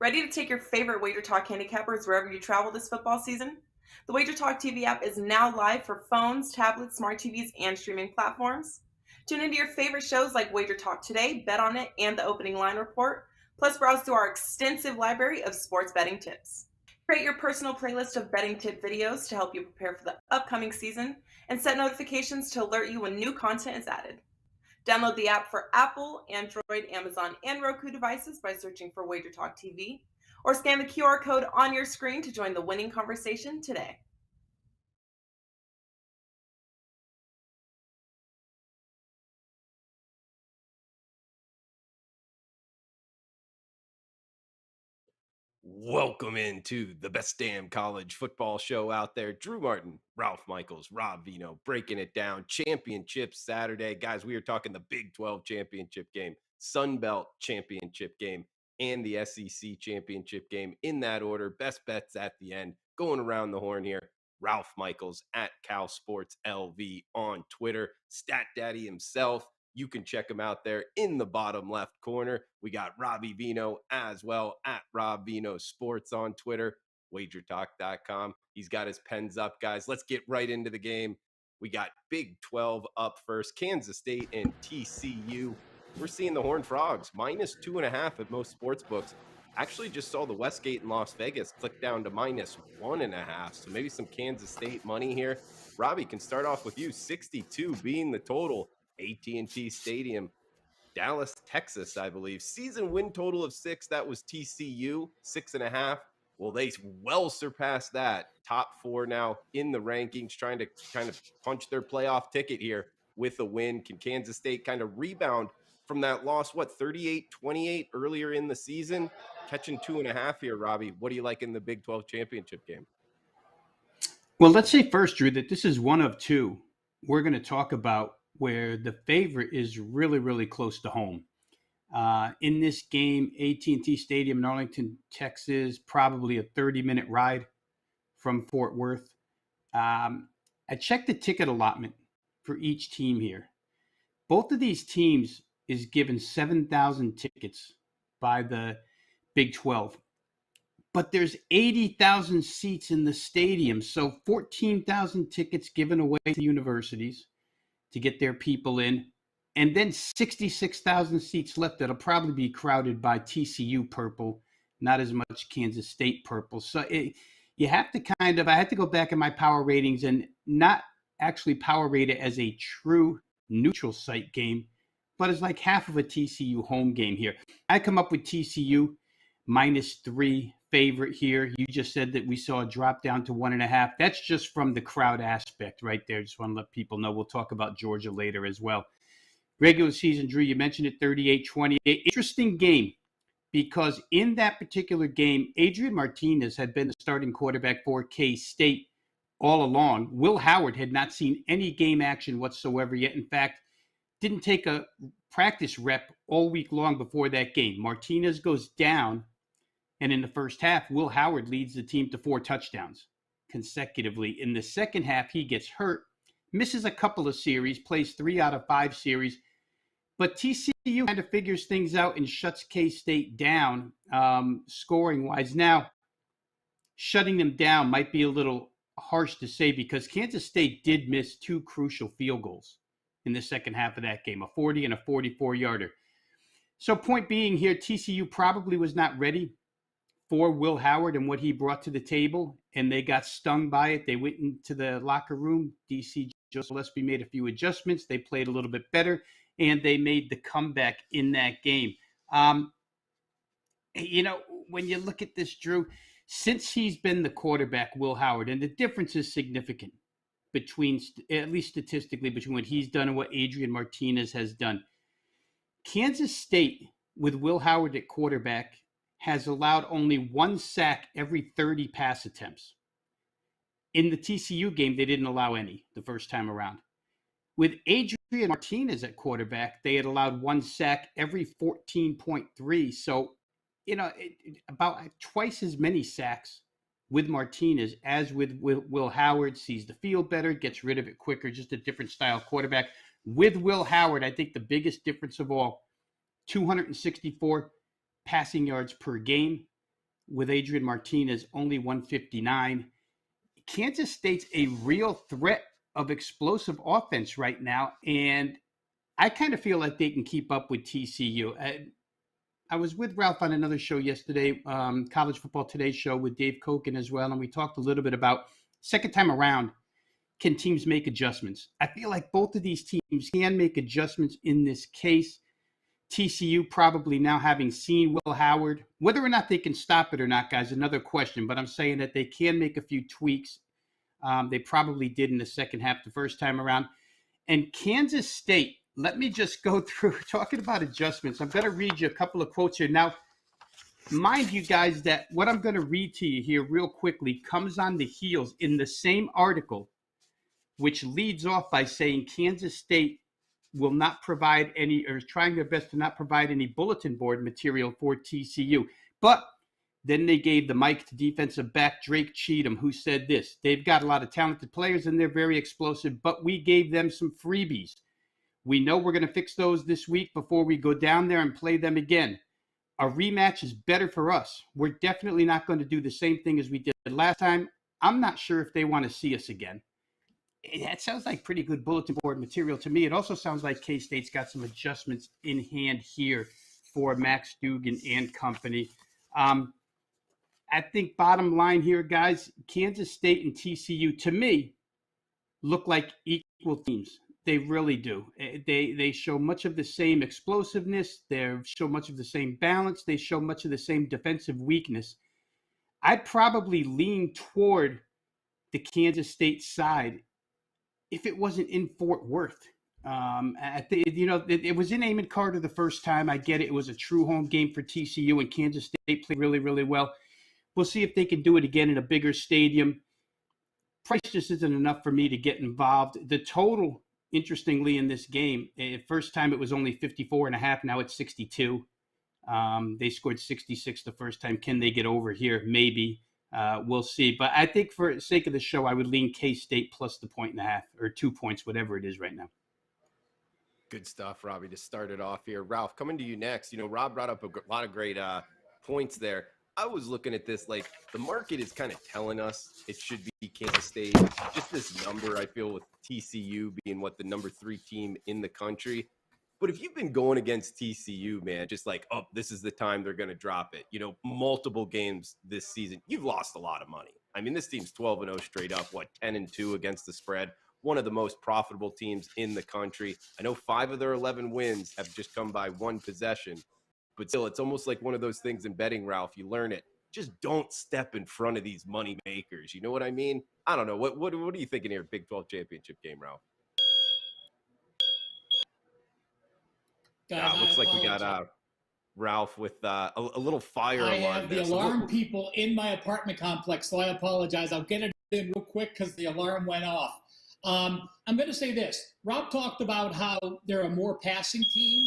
Ready to take your favorite Wager Talk handicappers wherever you travel this football season? The Wager Talk TV app is now live for phones, tablets, smart TVs, and streaming platforms. Tune into your favorite shows like Wager Talk Today, Bet on It, and the Opening Line Report, plus browse through our extensive library of sports betting tips. Create your personal playlist of betting tip videos to help you prepare for the upcoming season, and set notifications to alert you when new content is added. Download the app for Apple, Android, Amazon, and Roku devices by searching for Wager Talk TV, or scan the QR code on your screen to join the winning conversation today. Welcome into the best damn college football show out there. Drew Martin, Ralph Michaels, Rob Veno breaking it down. Championship Saturday. Guys, we are talking the Big 12 championship game, Sun Belt championship game, and the SEC championship game in that order. Best bets at the end. Going around the horn here. Ralph Michaels at Cal Sports LV on Twitter. Stat Daddy himself. You can check him out there in the bottom left corner. We got Robbie Veno as well at Rob Veno Sports on Twitter, wagertalk.com. He's got his pens up, guys. Let's get right into the game. We got Big 12 up first, Kansas State and TCU. We're seeing the Horned Frogs minus 2.5 at most sports books. Actually, just saw the Westgate in Las Vegas click down to minus 1.5. So maybe some Kansas State money here. Robbie, can start off with you. 62 being the total. AT&T Stadium, Dallas, Texas, I believe. Season win total of 6. That was TCU, 6.5. Well, they well surpassed that. Top 4 now in the rankings, trying to kind of punch their playoff ticket here with a win. Can Kansas State kind of rebound from that loss, 38-28 earlier in the season? Catching 2.5 here, Robbie. What do you like in the Big 12 championship game? Well, let's say first, Drew, that this is one of two we're going to talk about where the favorite is really, really close to home. In this game, AT&T Stadium in Arlington, Texas, probably a 30-minute ride from Fort Worth. I checked the ticket allotment for each team here. Both of these teams is given 7,000 tickets by the Big 12. But there's 80,000 seats in the stadium, so 14,000 tickets given away to universities to get their people in, and then 66,000 seats left that'll probably be crowded by TCU purple, not as much Kansas State purple. So you have to I had to go back in my power ratings and not actually power rate it as a true neutral site game, but as like half of a TCU home game here. I come up with TCU -3 favorite here. You just said that we saw a drop down to 1.5. That's just from the crowd aspect right there. Just want to let people know. We'll talk about Georgia later as well. Regular season, Drew, you mentioned it, 38-28. Interesting game because in that particular game, Adrian Martinez had been the starting quarterback for K-State all along. Will Howard had not seen any game action whatsoever yet. In fact, didn't take a practice rep all week long before that game. Martinez goes down. And in the first half, Will Howard leads the team to 4 touchdowns consecutively. In the second half, he gets hurt, misses a couple of series, plays 3 out of 5 series. But TCU kind of figures things out and shuts K-State down scoring-wise. Now, shutting them down might be a little harsh to say because Kansas State did miss 2 crucial field goals in the second half of that game, a 40 and a 44-yarder. So point being here, TCU probably was not ready for Will Howard and what he brought to the table, and they got stung by it. They went into the locker room. DC Joseph Gillespie made a few adjustments. They played a little bit better, and they made the comeback in that game. When you look at this, Drew, since he's been the quarterback, Will Howard, and the difference is significant between, at least statistically, between what he's done and what Adrian Martinez has done. Kansas State, with Will Howard at quarterback, has allowed only 1 sack every 30 pass attempts. In the TCU game, they didn't allow any the first time around. With Adrian Martinez at quarterback, they had allowed 1 sack every 14.3. So, about twice as many sacks with Martinez as with Will Howard. Sees the field better, gets rid of it quicker, just a different style quarterback. With Will Howard, I think the biggest difference of all, 264 passing yards per game. with Adrian Martinez, only 159. Kansas State's a real threat of explosive offense right now, and I kind of feel like they can keep up with TCU. I was with Ralph on another show yesterday, College Football Today show with Dave Koken as well, and we talked a little bit about second time around, can teams make adjustments? I feel like both of these teams can make adjustments in this case. TCU probably now having seen Will Howard, whether or not they can stop it or not, guys, another question, but I'm saying that they can make a few tweaks. They probably did in the second half the first time around. And Kansas State, let me just go through, talking about adjustments. I'm going to read you a couple of quotes here. Now, mind you guys that what I'm going to read to you here real quickly comes on the heels in the same article, which leads off by saying Kansas State will not provide any, or is trying their best to not provide any bulletin board material for TCU. But then they gave the mic to defensive back Drake Cheatham, who said this: they've got a lot of talented players and they're very explosive, but we gave them some freebies. We know we're going to fix those this week before we go down there and play them again. A rematch is better for us. We're definitely not going to do the same thing as we did last time. I'm not sure if they want to see us again. That sounds like pretty good bulletin board material to me. It also sounds like K-State's got some adjustments in hand here for Max Duggan and company. I think bottom line here, guys, Kansas State and TCU, to me, look like equal teams. They really do. They show much of the same explosiveness. They show much of the same balance. They show much of the same defensive weakness. I'd probably lean toward the Kansas State side if it wasn't in Fort Worth. It was in Amon Carter the first time. I get it. It was a true home game for TCU, and Kansas State played really, really well. We'll see if they can do it again in a bigger stadium. Price just isn't enough for me to get involved. The total, interestingly, in this game, first time it was only 54.5. Now it's 62. They scored 66 the first time. Can they get over here? Maybe. We'll see. But I think for the sake of the show, I would lean K-State plus the 1.5 or 2 points, whatever it is right now. Good stuff, Robbie, to start it off here. Ralph, coming to you next. Rob brought up a lot of great points there. I was looking at this like the market is kind of telling us it should be Kansas State. Just this number, I feel, with TCU being the number 3 team in the country. But if you've been going against TCU, man, just like, oh, this is the time they're going to drop it, multiple games this season, you've lost a lot of money. I mean, this team's 12-0 straight up, 10-2 against the spread, one of the most profitable teams in the country. I know 5 of their 11 wins have just come by 1 possession, but still, it's almost like one of those things in betting, Ralph, you learn it. Just don't step in front of these money makers. You know what I mean? I don't know. What are you thinking here? Big 12 championship game, Ralph? Guys, looks like we got Ralph with a little fire alarm. I have the alarm people in my apartment complex, so I apologize. I'll get it in real quick because the alarm went off. I'm going to say this. Rob talked about how they're a more passing team.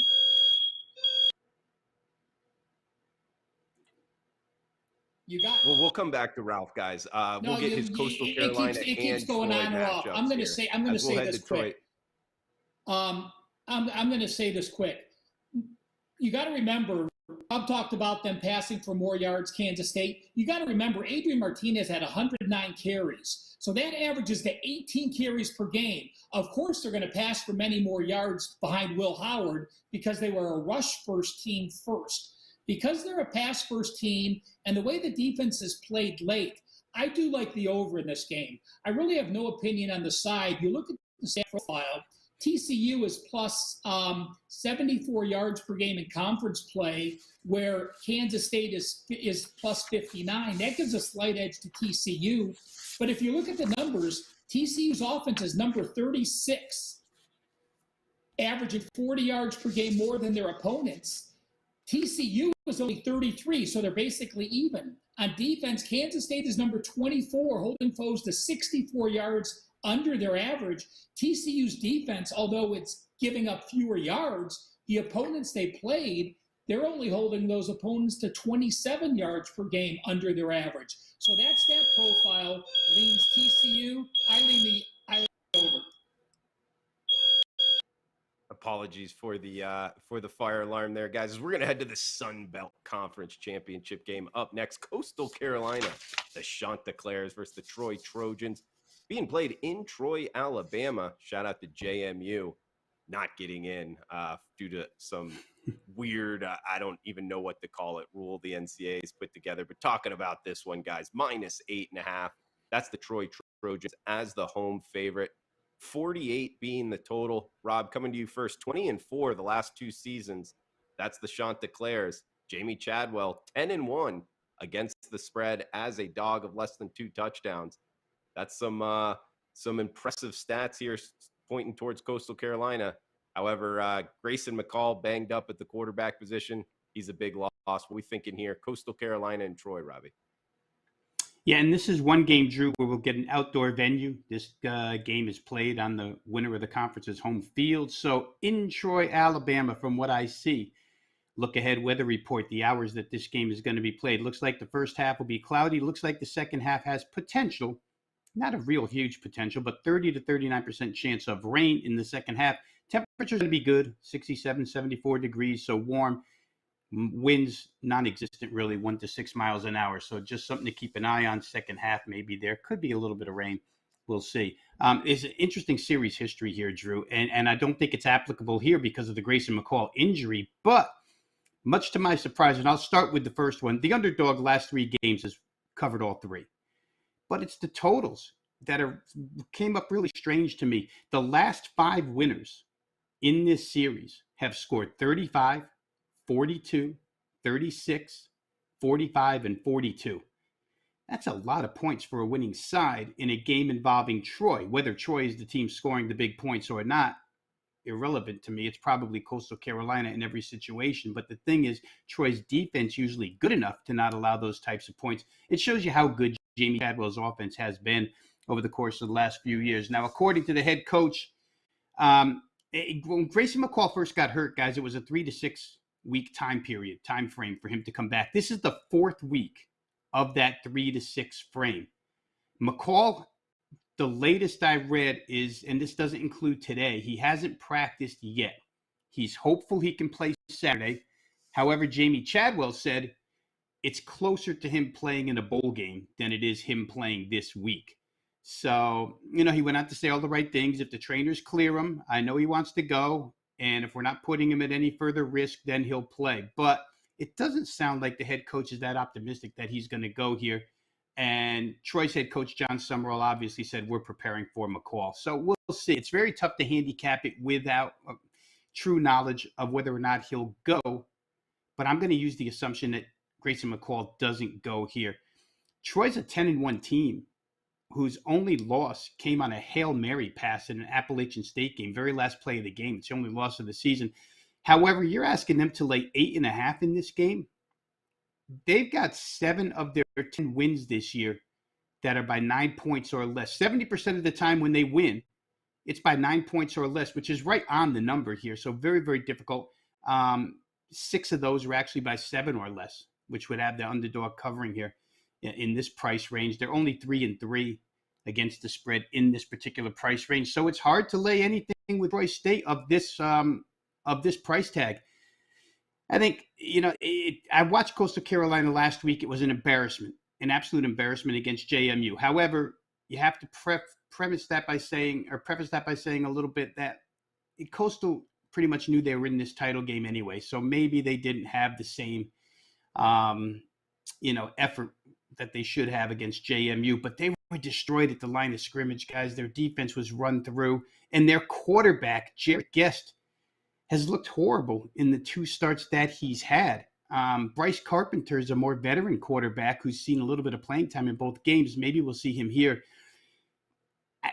We'll come back to Ralph, guys. We'll get his Coastal Carolina it keeps going on and off. I'm going to say this quick. I'm going to say this quick. You got to remember, Rob talked about them passing for more yards, Kansas State. You got to remember, Adrian Martinez had 109 carries. So that averages to 18 carries per game. Of course, they're going to pass for many more yards behind Will Howard because they were a rush-first team first. Because they're a pass-first team and the way the defense is played late, I do like the over in this game. I really have no opinion on the side. You look at the stat profile, TCU is plus 74 yards per game in conference play, where Kansas State is plus 59. That gives a slight edge to TCU. But if you look at the numbers, TCU's offense is number 36, averaging 40 yards per game more than their opponents. TCU was only 33, so they're basically even. On defense, Kansas State is number 24, holding foes to 64 yards under their average. TCU's defense, although it's giving up fewer yards, the opponents they played, they're only holding those opponents to 27 yards per game under their average. So that stat profile leans TCU. I lean the over. Apologies for the fire alarm there, guys. As we're gonna head to the Sun Belt Conference Championship game. Up next, Coastal Carolina, the Chanticleers versus the Troy Trojans, being played in Troy, Alabama. Shout out to JMU, not getting in due to some weird, I don't even know what to call it, rule the NCAA's put together. But talking about this one, guys, -8.5. That's the Troy Trojans as the home favorite. 48 being the total. Rob, coming to you first. 20-4 the last 2 seasons. That's the Chanticleers. Jamie Chadwell, 10-1 against the spread as a dog of less than 2 touchdowns. That's some impressive stats here pointing towards Coastal Carolina. However, Grayson McCall banged up at the quarterback position. He's a big loss. What are we thinking here? Coastal Carolina and Troy, Robbie. Yeah, and this is one game, Drew, where we'll get an outdoor venue. This game is played on the winner of the conference's home field. So in Troy, Alabama, from what I see, look ahead weather report, the hours that this game is going to be played. Looks like the first half will be cloudy. Looks like the second half has potential, not a real huge potential, but 30 to 39% chance of rain in the second half. Temperature's going to be good, 67, 74 degrees, so warm. Winds non-existent, really, 1 to 6 miles an hour. So just something to keep an eye on. Second half, maybe there could be a little bit of rain. We'll see. It's an interesting series history here, Drew, and I don't think it's applicable here because of the Grayson McCall injury. But much to my surprise, and I'll start with the first one, the underdog last 3 games has covered all 3. But it's the totals that came up really strange to me. The last 5 winners in this series have scored 35, 42, 36, 45, and 42. That's a lot of points for a winning side in a game involving Troy. Whether Troy is the team scoring the big points or not, irrelevant to me. It's probably Coastal Carolina in every situation. But the thing is, Troy's defense usually good enough to not allow those types of points. It shows you how good Jamie Chadwell's offense has been over the course of the last few years. Now, according to the head coach, when Grayson McCall first got hurt, guys, it was a 3 to 6 week time frame for him to come back. This is the 4th week of that 3 to 6 frame. McCall, the latest I read is, and this doesn't include today, he hasn't practiced yet. He's hopeful he can play Saturday. However, Jamie Chadwell said it's closer to him playing in a bowl game than it is him playing this week. So, he went out to say all the right things. If the trainers clear him, I know he wants to go. And if we're not putting him at any further risk, then he'll play. But it doesn't sound like the head coach is that optimistic that he's going to go here. And Troy's head coach, John Summerall, obviously said we're preparing for McCall. So we'll see. It's very tough to handicap it without true knowledge of whether or not he'll go. But I'm going to use the assumption that Grayson McCall doesn't go here. Troy's a 10-1 team whose only loss came on a Hail Mary pass in an Appalachian State game, very last play of the game. It's the only loss of the season. However, you're asking them to lay 8.5 in this game. They've got 7 of their 10 wins this year that are by 9 points or less. 70% of the time when they win, it's by 9 points or less, which is right on the number here. So very, very difficult. 6 of those are actually by 7 or less, which would have the underdog covering here in this price range. They're only 3-3 against the spread in this particular price range. So it's hard to lay anything with Troy State of this price tag. I think, I watched Coastal Carolina last week. It was an embarrassment, an absolute embarrassment against JMU. However, you have to preface that by saying a little bit that Coastal pretty much knew they were in this title game anyway. So maybe they didn't have the same, effort that they should have against JMU, but they were destroyed at the line of scrimmage, guys. Their defense was run through, and their quarterback, Jared Guest, has looked horrible in the 2 starts that he's had. Bryce Carpenter is a more veteran quarterback who's seen a little bit of playing time in both games. Maybe we'll see him here.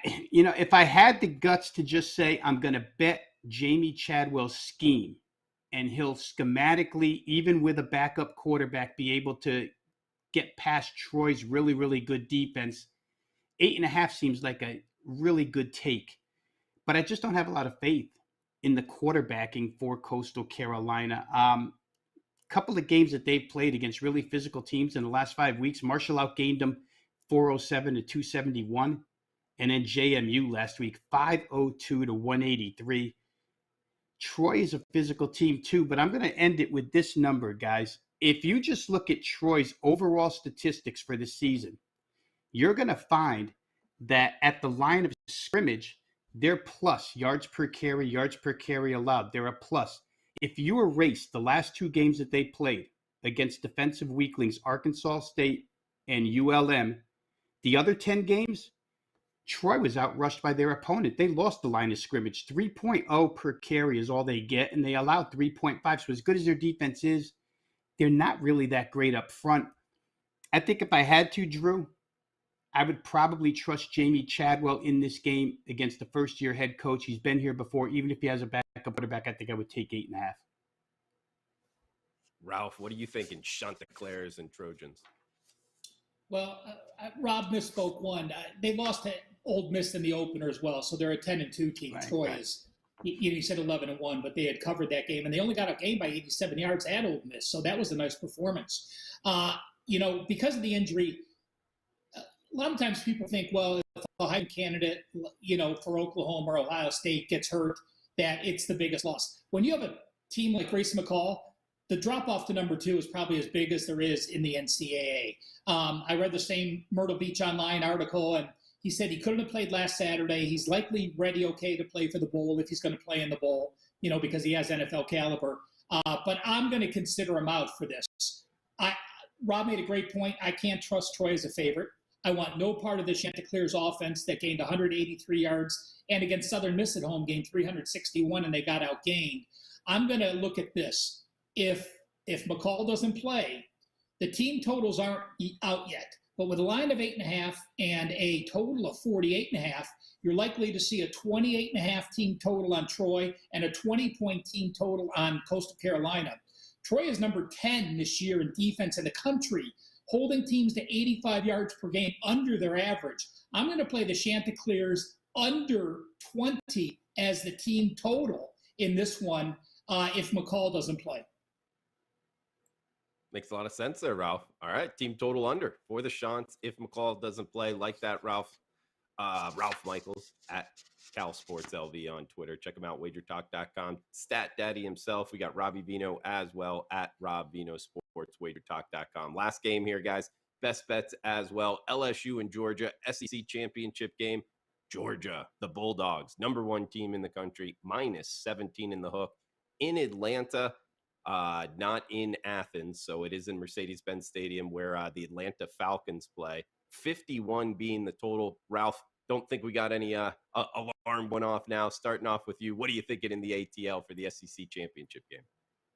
If I had the guts to just say I'm going to bet Jamie Chadwell's scheme, and he'll schematically, even with a backup quarterback, be able to get past Troy's really, really good defense, 8.5 seems like a really good take. But I just don't have a lot of faith in the quarterbacking for Coastal Carolina. Couple of games that they've played against really physical teams in the last 5 weeks, Marshall outgained them 407 to 271. And then JMU last week, 502 to 183. Troy is a physical team too, but I'm going to end it with this number, guys. If you just look at Troy's overall statistics for the season, you're going to find that at the line of scrimmage, they're plus yards per carry allowed. They're a plus. If you erase the last 2 games that they played against defensive weaklings, Arkansas State and ULM, the other 10 games, Troy was outrushed by their opponent. They lost the line of scrimmage. 3.0 per carry is all they get, and they allowed 3.5. So as good as their defense is, they're not really that great up front. I think if I had to, Drew, I would probably trust Jamie Chadwell in this game against the first-year head coach. He's been here before. Even if he has a backup quarterback, I think I would take 8.5. Ralph, what are you thinking? Chanticleers and Trojans. Well, Rob misspoke one. They lost to Old Miss in the opener as well, so they're a 10-2 team. Right, Troy right. is. He said 11-1, but they had covered that game, and they only got a game by 87 yards at Old Miss, so that was a nice performance. Because of the injury, a lot of times people think, well, if a high candidate, for Oklahoma or Ohio State gets hurt, that it's the biggest loss. When you have a team like Grayson McCall, the drop-off to number 2 is probably as big as there is in the NCAA. I read the same Myrtle Beach Online article, and he said he couldn't have played last Saturday. He's likely ready okay to play for the bowl if he's going to play in the bowl, because he has NFL caliber. But I'm going to consider him out for this. Rob made a great point. I can't trust Troy as a favorite. I want no part of the Chanticleers offense that gained 183 yards and against Southern Miss at home gained 361 and they got outgained. I'm going to look at this. If McCall doesn't play, the team totals aren't out yet. But with a line of 8.5 and a total of 48.5, you're likely to see a 28.5 team total on Troy and a 20-point team total on Coastal Carolina. Troy is number 10 this year in defense in the country, holding teams to 85 yards per game under their average. I'm going to play the Chanticleers under 20 as the team total in this one if McCall doesn't play. Makes a lot of sense there, Ralph. All right, team total under for the Shants if McCall doesn't play. Like that, Ralph. Ralph Michaels at Cal Sports LV on Twitter. Check him out, wagertalk.com. Stat Daddy himself. We got Robbie Veno as well at Rob Veno Sports, wagertalk.com. Last game here, guys. Best bets as well. LSU and Georgia, SEC championship game. Georgia, the Bulldogs, number 1 team in the country, -17 in the hook in Atlanta. Not in Athens, so it is in Mercedes-Benz Stadium where the Atlanta Falcons play. 51 being the total. Ralph, don't think we got any alarm went off now. Starting off with you, what are you thinking in the ATL for the SEC championship game?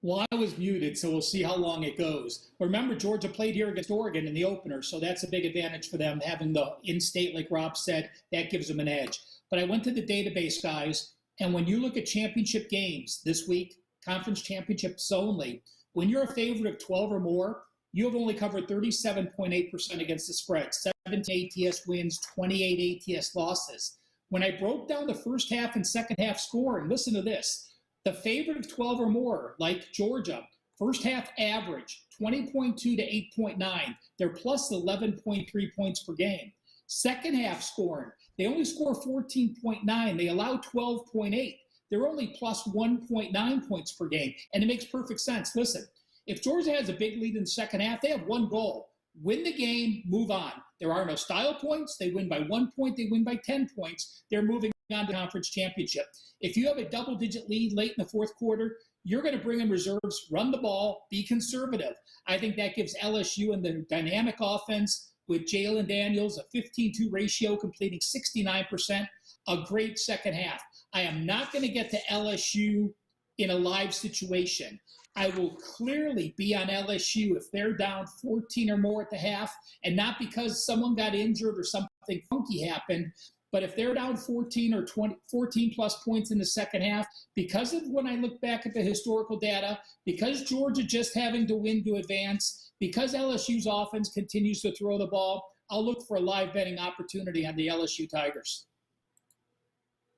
Well, I was muted, so we'll see how long it goes. But remember, Georgia played here against Oregon in the opener, so that's a big advantage for them. Having the in-state, like Rob said, that gives them an edge. But I went to the database, guys, and when you look at championship games this week, conference championships only, when you're a favorite of 12 or more, you have only covered 37.8% against the spread, 17 ATS wins, 28 ATS losses. When I broke down the first half and second half scoring, listen to this. The favorite of 12 or more, like Georgia, first half average, 20.2 to 8.9. They're plus 11.3 points per game. Second half scoring, they only score 14.9. They allow 12.8. They're only plus 1.9 points per game. And it makes perfect sense. Listen, if Georgia has a big lead in the second half, they have one goal. Win the game, move on. There are no style points. They win by 1 point. They win by 10 points. They're moving on to the conference championship. If you have a double-digit lead late in the fourth quarter, you're going to bring in reserves, run the ball, be conservative. I think that gives LSU and the dynamic offense with Jalen Daniels, a 15-2 ratio, completing 69%, a great second half. I am not going to get to LSU in a live situation. I will clearly be on LSU if they're down 14 or more at the half, and not because someone got injured or something funky happened, but if they're down 14 or 20, 14 plus points in the second half, because of when I look back at the historical data, because Georgia just having to win to advance, because LSU's offense continues to throw the ball, I'll look for a live betting opportunity on the LSU Tigers.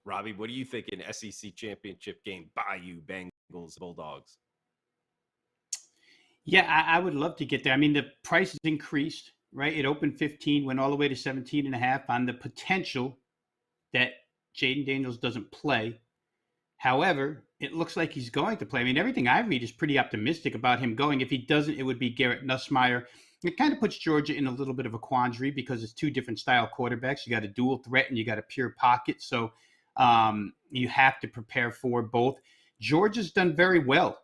Robbie, what do you think in SEC championship game? Bayou, Bengals, Bulldogs. Yeah, I would love to get there. I mean, the price has increased, right? It opened 15, went all the way to 17.5 on the potential that Jaden Daniels doesn't play. However, it looks like he's going to play. I mean, everything I read is pretty optimistic about him going. If he doesn't, it would be Garrett Nussmeier. It kind of puts Georgia in a little bit of a quandary because it's two different style quarterbacks. You got a dual threat and you got a pure pocket. So you have to prepare for both. Georgia's done very well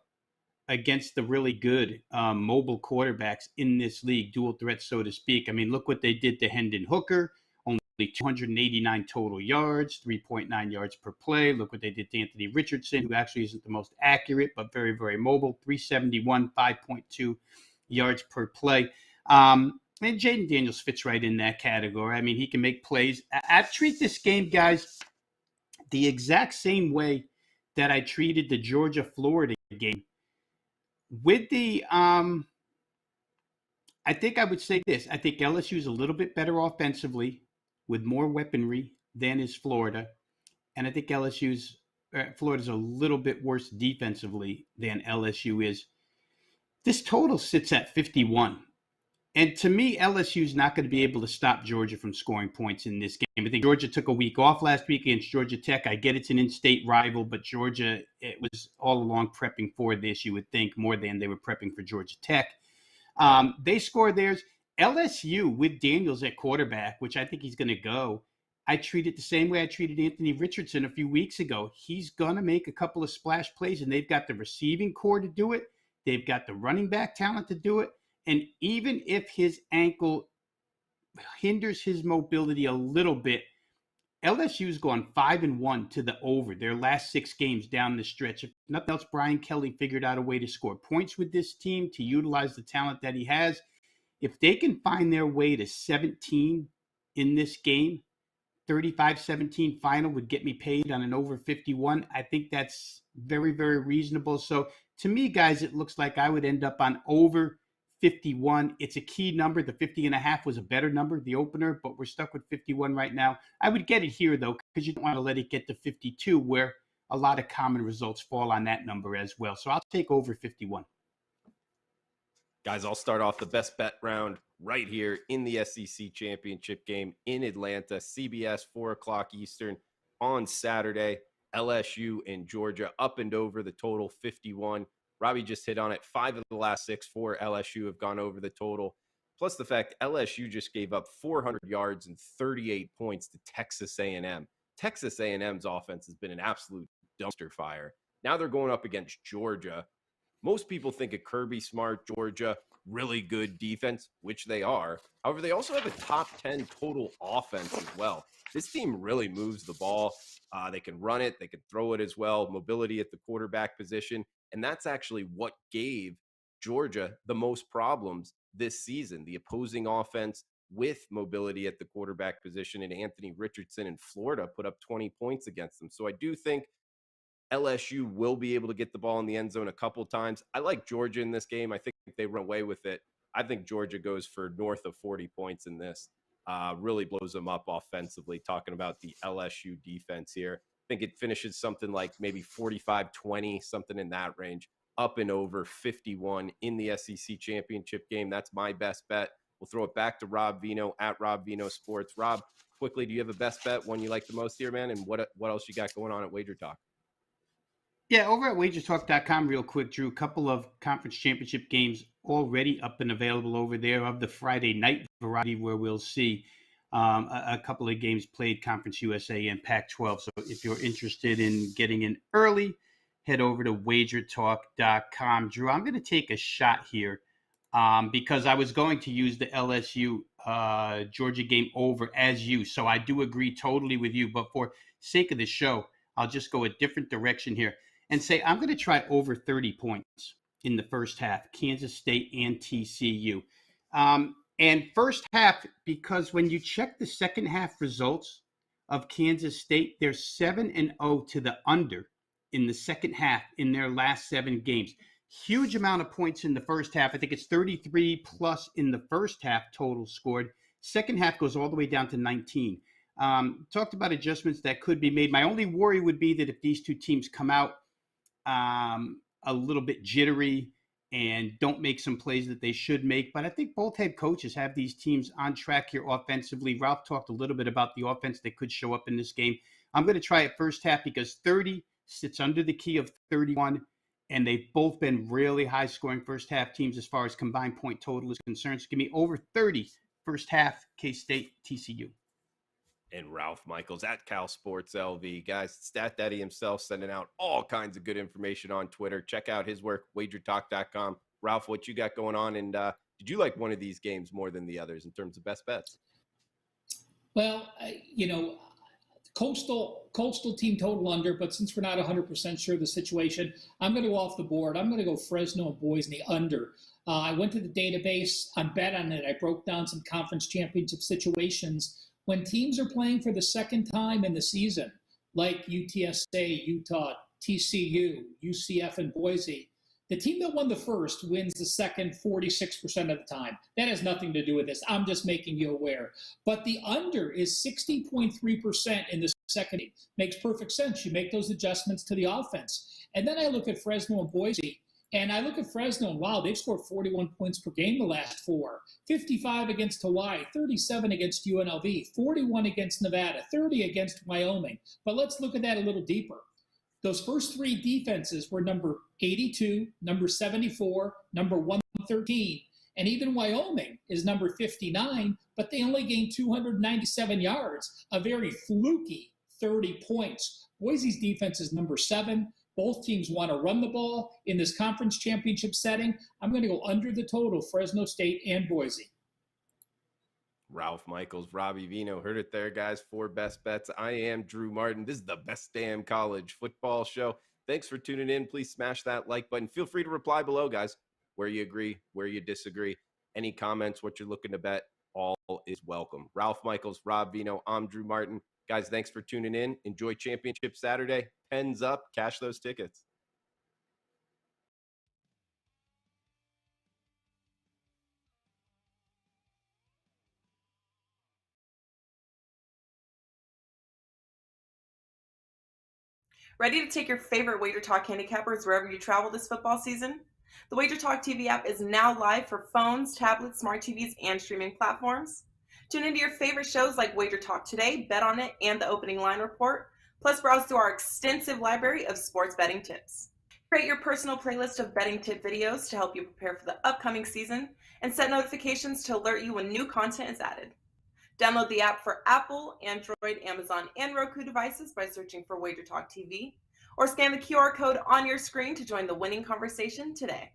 against the really good mobile quarterbacks in this league, dual threats, so to speak. I mean, look what they did to Hendon Hooker. Only 289 total yards, 3.9 yards per play. Look what they did to Anthony Richardson, who actually isn't the most accurate, but very, very mobile. 371, 5.2 yards per play. And Jaden Daniels fits right in that category. I mean, he can make plays. I treat this game, guys, the exact same way that I treated the Georgia-Florida game. With the, I think I would say this. I think LSU is a little bit better offensively with more weaponry than is Florida. And I think Florida's a little bit worse defensively than LSU is. This total sits at 51. And to me, LSU is not going to be able to stop Georgia from scoring points in this game. I think Georgia took a week off last week against Georgia Tech. I get it's an in-state rival, but Georgia, it was all along prepping for this, you would think, more than they were prepping for Georgia Tech. They scored theirs. LSU with Daniels at quarterback, which I think he's going to go. I treat it the same way I treated Anthony Richardson a few weeks ago. He's going to make a couple of splash plays, and they've got the receiving core to do it. They've got the running back talent to do it. And even if his ankle hinders his mobility a little bit, LSU's gone 5-1 to the over their last 6 games down the stretch. If nothing else, Brian Kelly figured out a way to score points with this team, to utilize the talent that he has. If they can find their way to 17 in this game, 35-17 final would get me paid on an over 51. I think that's very, very reasonable. So to me, guys, it looks like I would end up on over 51. It's a key number. The 50.5 was a better number, the opener, but we're stuck with 51 right now. I would get it here, though, because you don't want to let it get to 52, where a lot of common results fall on that number as well. So I'll take over 51. Guys, I'll start off the best bet round right here in the SEC championship game in Atlanta, CBS, 4 o'clock Eastern on Saturday. LSU and Georgia up and over the total 51. Robbie just hit on it. 5 of the last 6 for LSU have gone over the total. Plus the fact LSU just gave up 400 yards and 38 points to Texas A&M. Texas A&M's offense has been an absolute dumpster fire. Now they're going up against Georgia. Most people think of Kirby Smart, Georgia, really good defense, which they are. However, they also have a top 10 total offense as well. This team really moves the ball. They can run it. They can throw it as well. Mobility at the quarterback position. And that's actually what gave Georgia the most problems this season. The opposing offense with mobility at the quarterback position, and Anthony Richardson in Florida put up 20 points against them. So I do think LSU will be able to get the ball in the end zone a couple times. I like Georgia in this game. I think they run away with it. I think Georgia goes for north of 40 points in this. Really blows them up offensively, talking about the LSU defense here. I think it finishes something like maybe 45-20, something in that range, up and over 51 in the SEC championship game. That's my best bet. We'll throw it back to Rob Veno at Rob Veno Sports. Rob, quickly, do you have a best bet, one you like the most here, man? And what else you got going on at Wager Talk? Yeah, over at wagertalk.com real quick, Drew, a couple of conference championship games already up and available over there of the Friday night variety, where we'll see a couple of games played, Conference USA and Pac-12. So if you're interested in getting in early, head over to wagertalk.com. Drew, I'm going to take a shot here because I was going to use the LSU Georgia game over as you. So I do agree totally with you. But for sake of the show, I'll just go a different direction here and say I'm going to try over 30 points in the first half, Kansas State and TCU. And first half, because when you check the second half results of Kansas State, they're 7-0 to the under in the second half in their last 7 games. Huge amount of points in the first half. I think it's 33 plus in the first half total scored. Second half goes all the way down to 19. Talked about adjustments that could be made. My only worry would be that if these two teams come out a little bit jittery and don't make some plays that they should make. But I think both head coaches have these teams on track here offensively. Ralph talked a little bit about the offense that could show up in this game. I'm going to try it first half because 30 sits under the key of 31, and they've both been really high-scoring first-half teams as far as combined point total is concerned. So give me over 30 first half K-State TCU. And Ralph Michaels at Cal Sports LV. Guys, Stat Daddy himself sending out all kinds of good information on Twitter. Check out his work, wagertalk.com. Ralph, what you got going on? And did you like one of these games more than the others in terms of best bets? Well, Coastal team total under, but since we're not 100% sure of the situation, I'm going to go off the board. I'm going to go Fresno and Boise under. I went to the database. I bet on it. I broke down some conference championship situations. When teams are playing for the second time in the season, like UTSA, Utah, TCU, UCF, and Boise, the team that won the first wins the second 46% of the time. That has nothing to do with this. I'm just making you aware. But the under is 60.3% in the second. Makes perfect sense. You make those adjustments to the offense. And then I look at Fresno and Boise, and I look at Fresno, and wow, they've scored 41 points per game the last four. 55 against Hawaii, 37 against UNLV, 41 against Nevada, 30 against Wyoming. But let's look at that a little deeper. Those first three defenses were number 82, number 74, number 113. And even Wyoming is number 59, but they only gained 297 yards, a very fluky 30 points. Boise's defense is number 7. Both teams want to run the ball in this conference championship setting. I'm going to go under the total, Fresno State and Boise. Ralph Michaels, Robbie Veno, heard it there, guys. 4 best bets. I am Drew Martin. This is the best damn college football show. Thanks for tuning in. Please smash that like button. Feel free to reply below, guys, where you agree, where you disagree. Any comments, what you're looking to bet, all is welcome. Ralph Michaels, Rob Veno, I'm Drew Martin. Guys, thanks for tuning in. Enjoy Championship Saturday. Pens up. Cash those tickets. Ready to take your favorite Wager Talk handicappers wherever you travel this football season? The Wager Talk TV app is now live for phones, tablets, smart TVs, and streaming platforms. Tune into your favorite shows like Wager Talk Today, Bet on It, and the Opening Line Report. Plus, browse through our extensive library of sports betting tips. Create your personal playlist of betting tip videos to help you prepare for the upcoming season, and set notifications to alert you when new content is added. Download the app for Apple, Android, Amazon, and Roku devices by searching for Wager Talk TV, or scan the QR code on your screen to join the winning conversation today.